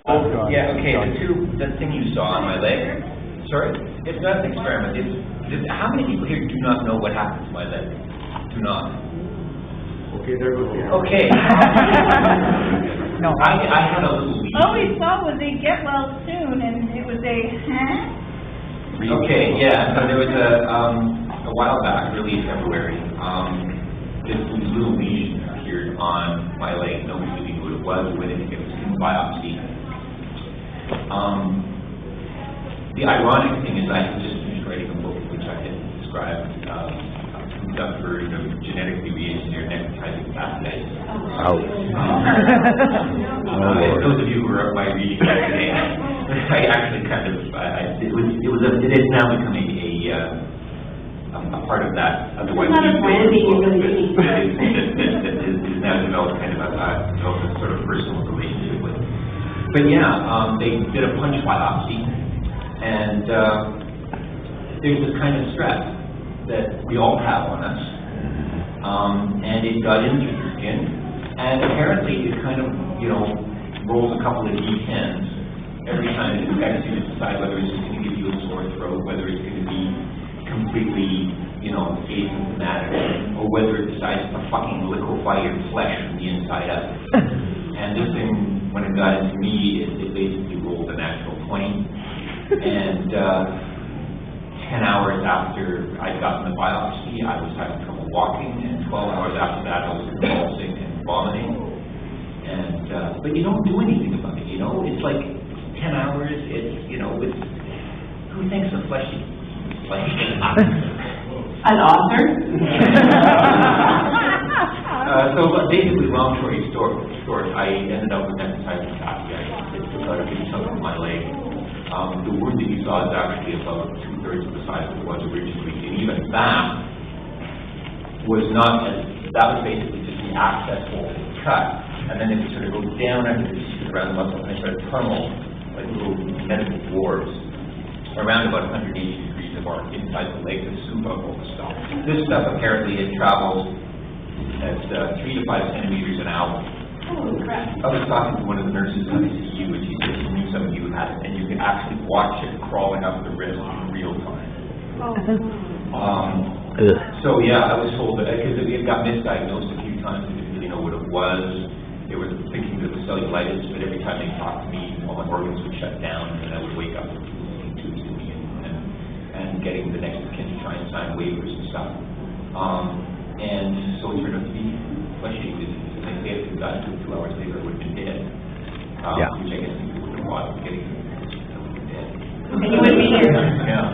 Yeah, okay, the thing you saw on my leg, sorry, it's not an experiment. How many people here do not know what happened to my leg? Do not. Okay, there goes the okay. No, I had a little lesion. All we saw was a get well soon, and it was a, Okay, yeah, so there was a while back, early February, this little lesion appeared on my leg. Nobody really knew what it was, or whether it was a biopsy. The ironic thing is I had just finished writing a book which I had described done for genetically re-engineered necrotizing fatty those of you who are up by reading that today, I actually kind of it is now becoming a part of that otherwise it's not a branding you really need. that is now developed kind of a sort of personal relationship with. But yeah, they did a punch biopsy, and there's this kind of stress that we all have on us, and it got into the skin, and apparently it kind of, rolls a couple of D10s every time it affects you to decide whether it's just going to give you a sore throat, whether it's going to be completely, asymptomatic, or whether it decides to fucking liquefy your flesh from the inside out. And this thing, when it got into me, it basically rolled a natural 20, and 10 hours after I'd gotten the biopsy, I was having trouble walking, and 12 hours after that, I was convulsing and vomiting. And but you don't do anything about it, It's like 10 hours. It's who thinks of fleshy? An author. So basically, long story short, I ended up with necrotizing fatty. It's about a big chunk of my leg. The wound that you saw is actually about 2/3 of the size it was originally, and even that was not that was basically just the access hole that was cut, and then it would sort of go down under the skin around the muscle, and they sort of tunnel like little medical dwarves around about 180 degrees of arc inside the leg to soup up all the stuff. This stuff apparently it travels at 3 to 5 centimeters an hour. Holy crap. I was talking to one of the nurses on ICU, and she said she knew some of you had it, and you could actually watch it crawling up the wrist in real time. So yeah, I was told that because it got misdiagnosed a few times, they didn't really know what it was. They were thinking that it was cellulitis, but every time they talked to me, all my organs would shut down, and I would wake up with tubes in me and getting the next of kin to try and sign waivers and stuff. And so it turned out to be fleshy disease. And they say if it got to 2 hours later, it would have been dead. Which I guess people wouldn't have bothered getting dead. And you would be here. Yeah.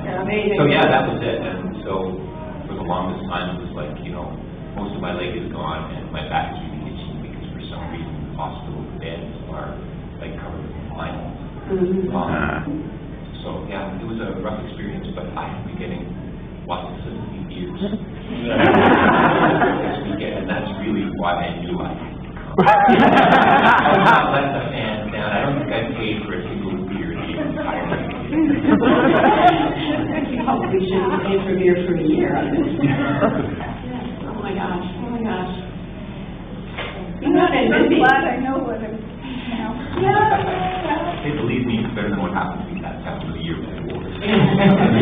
So yeah, that was it. And so for the longest time, it was like, most of my leg is gone and my back is really itchy because for some reason the hospital beds are like covered with vinyl. So yeah, it was a rough experience, but I have been getting lots of sympathy tears this weekend, and that's really why I knew I had to come. I was not let the fans down. I don't think I paid for a single beer the entire week. You probably should have paid for beer for a year on this. Oh my gosh. I'm glad I know what it is now. Hey, believe me, it's better than what happened to me that time of the year before.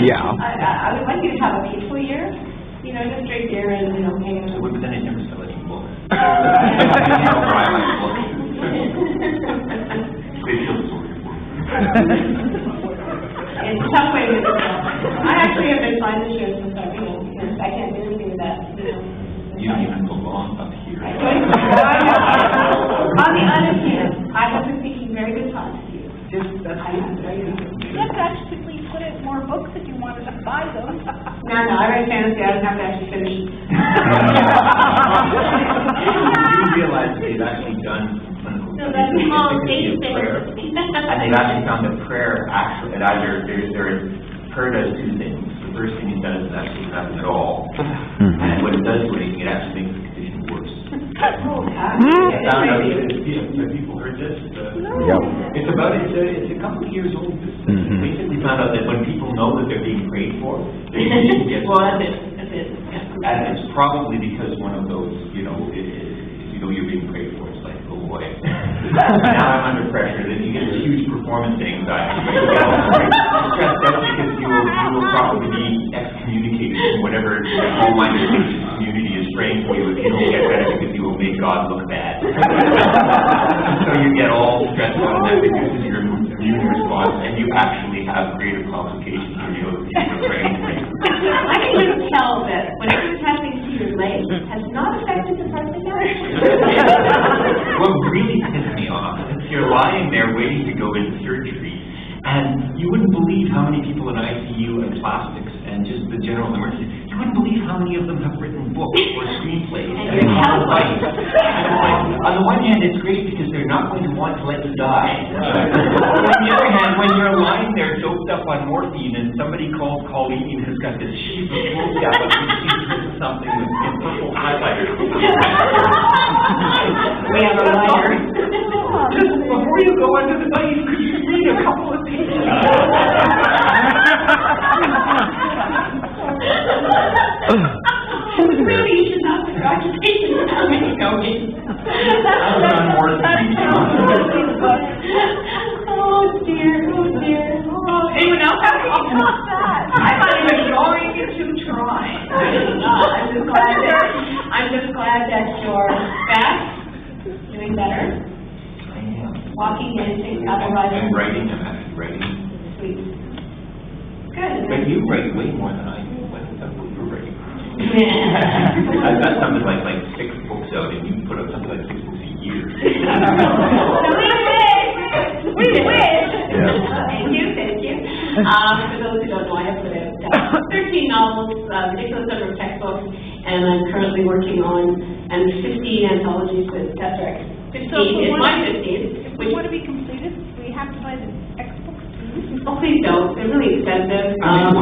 Yeah. I would like you to have a peaceful year. Just drink beer and, hang out. But then I never sell any books. I like books. They feel sorry for me. It's a tough way to do it. I actually have been fine this year since because I can't do anything with that. You don't even belong up here. On the other hand, I have been speaking very good talk to you. That's very good. You have to actually put in more books if you wanted to buy them. No, I write fantasy. I don't have to actually finish. You realize that they've actually done clinical So that's small prayer, and they've actually found that prayer actually, that either prayer does two things. The first thing it does is actually nothing at all, and when it does do anything, it actually makes the condition worse. Have people heard this? It's a couple of years old. Basically found out that when people know that they're being prayed for, they usually get that's it. And it's probably because one of those, if you know you're being prayed for, it's like, oh, boy. Now I'm under pressure. Then you get this huge performance anxiety. You get all stressed out because you will probably be excommunicated from whatever all-minded religious community is praying for you if you don't get better because you will make God look bad. So you get all stressed out, and that reduces your immune response, and you actually have greater complications when you know that people are praying for you. I can just tell that whatever is happening to your leg has not affected the part that What really pissed me off is you're lying there waiting to go into surgery, and you wouldn't believe how many people in ICU and plastics and just the general emergency, you wouldn't believe how many of them have written books or screenplays and how life. On the one hand, it's great because they're not going to want to let you die. On the other hand, when you're lying there doped up on morphine and somebody called Colleen has got this sheet of smoke gallon and she's written something with purple highlighters. we have a lighter. Just before you go under the knife, could you read a couple of pages? Really, you should not put occupation how many going. Oh dear, oh dear. Oh, anyone else have any thoughts on that? I'm not even going to try. I'm just glad that you're back, doing better. I am. Walking in, otherwise. I'm writing, I'm actually writing. Sweet. Good. But you write way more than I do. What you're writing. Yeah. I've got something like 6 books out, and you put up something like 6 books a year. We wish. Yeah. Thank you. For those who don't know, I have put out 13 novels, ridiculous number of textbooks, and I'm currently working on 15 anthologies with Tetrix. 15 is my 15. If we want to be completed, we have to buy the textbooks too. Oh, please don't. They're really expensive. And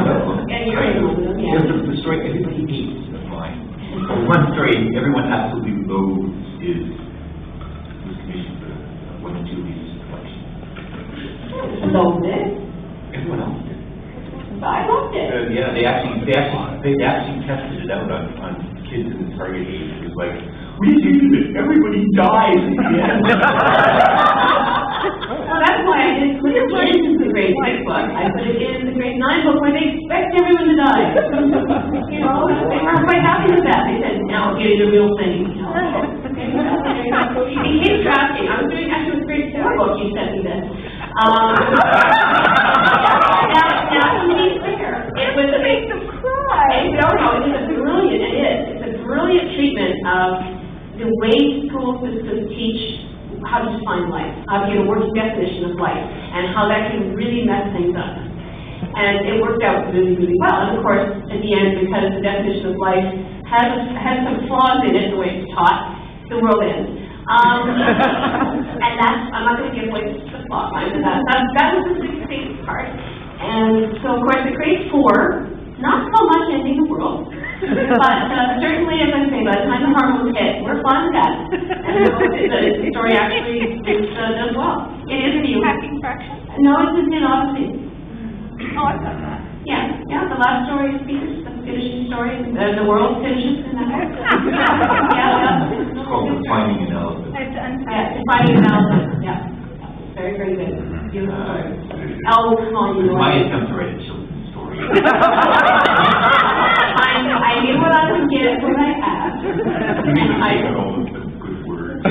you're in one of them, yeah. The story everybody hates of mine. The one story everyone absolutely loathes is was commissioned for one of Julie's collection. Loved it. Everyone else did. I loved it. Yeah, they actually tested it out on kids in the target age. It was like, we do this, everybody dies at the end. Well, that's why I didn't put it in the grade 6 book. I put it in the grade 9 book where they expect everyone to die. You know, they weren't quite happy with that. They said, now here's the real thing. You know. He keeps asking. I was doing actually with grade 4 book. You sent me this. Now to be clear, it was a big surprise. No, it was brilliant. It is. It's a brilliant treatment of the way school systems teach how to define life, how to get a working definition of life, and how that can really mess things up. And it worked out really, really well. And of course, at the end, because the definition of life has some flaws in it, the way it's taught, the world ends. And that's, I'm not going to give away the plot line for that. That was the big part. And so, of course, at grade 4, not so much ending the world, but certainly, as I say, by the time the hormones hit, we're fine with that. And the story actually does well. It is a new. Packing fraction? No, it's in Odyssey. Oh, I thought that. Yeah, the last story is Peter's, the finishing story, the world finishes in that. It's called Defining Analysis. Defining Analysis, yeah. Very, very good. Beautiful story. Oh, come on, you know. My attempt to write a children's story. I knew what I would get when I asked. I got all of the good words.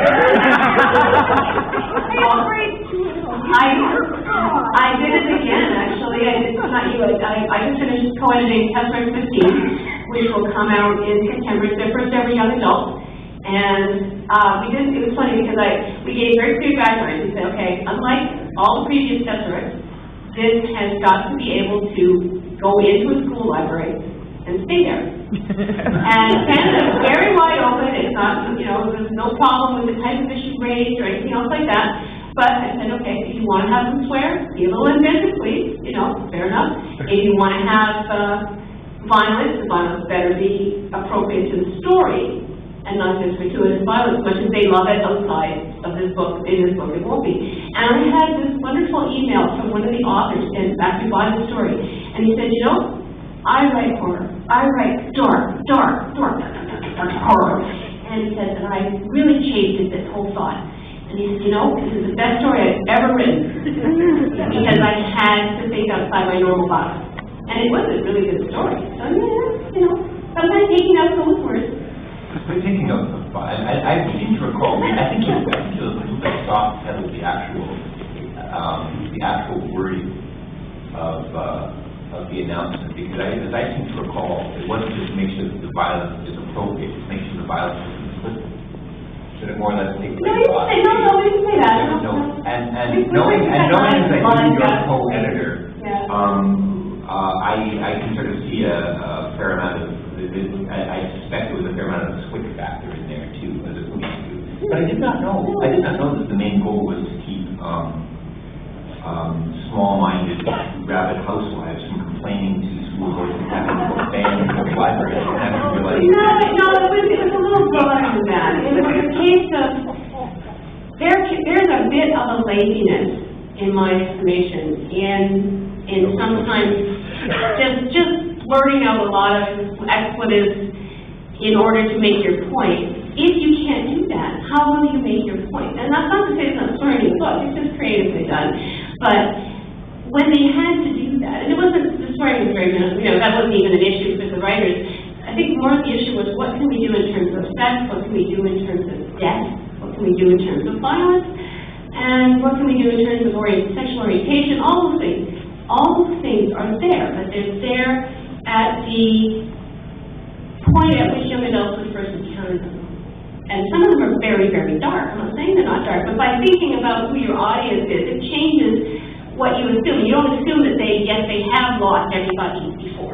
I did it again, actually. Not you. I just finished co-editing Tetrix 15, which will come out in September. It's their first ever young adult. And it was funny because we gave very clear guidelines. We said, okay, unlike all the previous Tetrix, this has got to be able to go into a school library and stay there. And Canada is very wide open. It's not, there's no problem with the type of issue raised or anything else like that. But I said, okay, if you want to have them swear, be a little inventive, please. Fair enough. If you want to have violence, the violence better be appropriate to the story and not just gratuitous violence, much as they love it outside of this book. In this book, it won't be. And I had this wonderful email from one of the authors and after we bought the story, and he said, I write horror. I write dark horror. And he said that I really chased this whole thought. And And he said, you know, this is the best story I've ever written, because I had to think outside my normal box. And it was a really good story. So, yeah, you know, sometimes taking out those words. But taking out the fun, I seem to recall, I think it was a little bit soft pedal the actual wording of the announcement, because as I seem to recall, it wasn't just make sure that the violence is appropriate, it's make sure the violence is consistent. Should it more or less take place? No, we didn't say that. And knowing as I do your co-editor, yeah. I can sort of see a fair amount of, I suspect there was a fair amount of switch factor in there too, as opposed to, but I did not know that the main goal was to keep small-minded rabid housewives from complaining to school boards and having to ban the library and having to realize. No, it was a little broader than that. It was a case of, there's a bit of a laziness in my estimation, in sometimes just blurting out a lot of expletives in order to make your point. If you can't do that, how will you make your point? And that's not to say it's not swearing in the book, it's just creatively done. But when they had to do that, and it wasn't, the swearing was very, that wasn't even an issue for the writers. I think more of the issue was what can we do in terms of sex, what can we do in terms of death, what can we do in terms of violence, and what can we do in terms of sexual orientation, all those things. All those things are there, but they're there at the point at which young adults would first encounter them. And some of them are very, very dark. I'm not saying they're not dark, but by thinking about who your audience is, it changes what you assume. You don't assume that they have lost everybody before.